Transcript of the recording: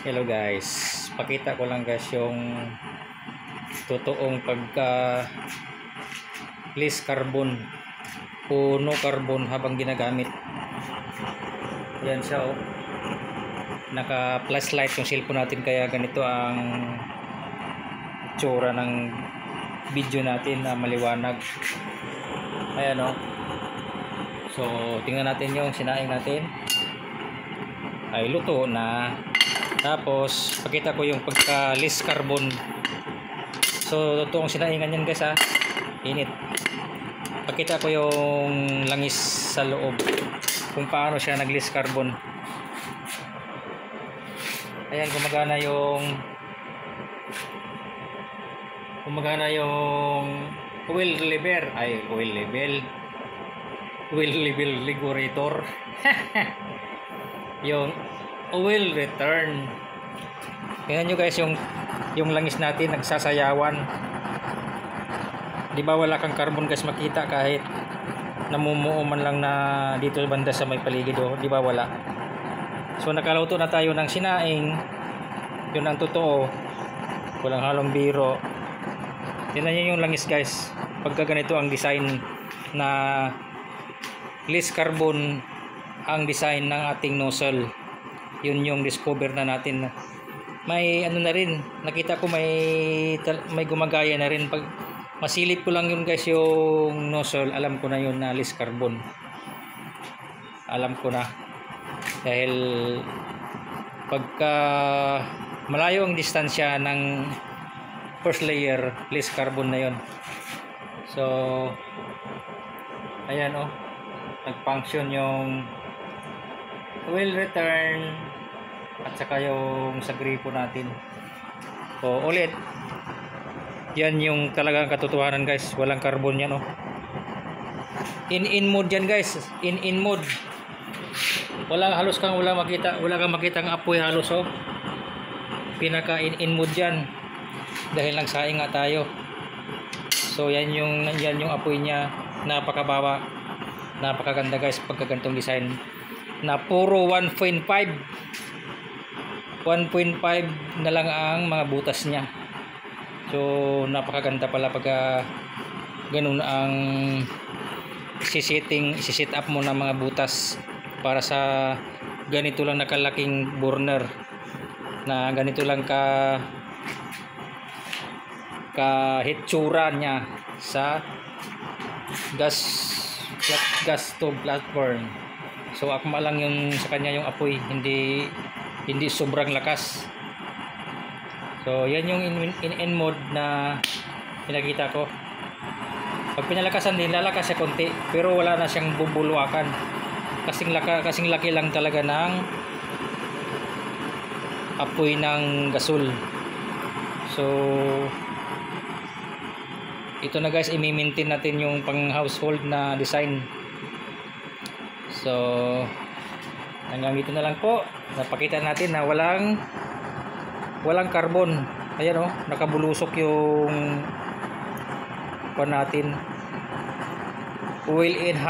Hello guys, pakita ko lang guys yung totoong pagka less carbon o no carbon habang ginagamit. Yan siya oh. Naka flashlight yung cellphone natin, kaya ganito ang itsura ng video natin na maliwanag. Ayan oh. So tingnan natin yung sinaing natin ay luto na. Tapos pakita ko yung pagka less carbon. So totoong sinaingan yan guys ha, init. Pakita ko yung langis sa loob kung paano siya nag less carbon. Ayan, gumagana yung oil level regulator yung oil return. Tingnan nyo guys yung langis natin nagsasayawan. Di ba wala kang carbon guys makita kahit namumuo man lang na dito banda sa may paligid oh. Di ba wala? So nakaluto na tayo ng sinaing. Yun ang totoo, walang halong biro. Tingnan nyo yung langis guys, pagka ganito ang design na less carbon ang design ng ating nozzle. Yun yung discover na natin. May ano na rin, nakita ko may gumagaya na rin. Pag masilip ko lang yun guys yung nozzle, alam ko na yun na less carbon. Alam ko na, dahil pagka malayo ang distansya ng first layer, less carbon na yun. So ayan oh, nag-function yung oil return at saka yung sa gripo natin. O ulit, yan yung talagang katotohanan guys, walang carbon yan oh. In mode yan guys, in mode. Wala kang makitang apoy halos oh. Pinaka in mode yan, dahil nagsaing nga tayo. So yan yung apoy niya, napakabawa, napakaganda guys pagka ganitong design na puro 1.5 na lang ang mga butas niya. So napakaganda pala pagka ganun ang sisit up mo ng mga butas para sa ganito lang nakalaking burner, na ganito lang ka hitsura niya sa gas stove platform. So akma lang yung sa kanya yung apoy, hindi sobrang lakas. So yan yung in mode na pinakita ko. Pag pinalakasan din, lalakas siya konti, pero wala na siyang bubulwakan. Kasing laki lang talaga ng apoy ng gasol. So ito na guys, i-maintain natin yung pang household na design. So hanggang dito na lang po. Napakita natin na walang carbon. Ayan oh, nakabulusok yung pan natin. Oil in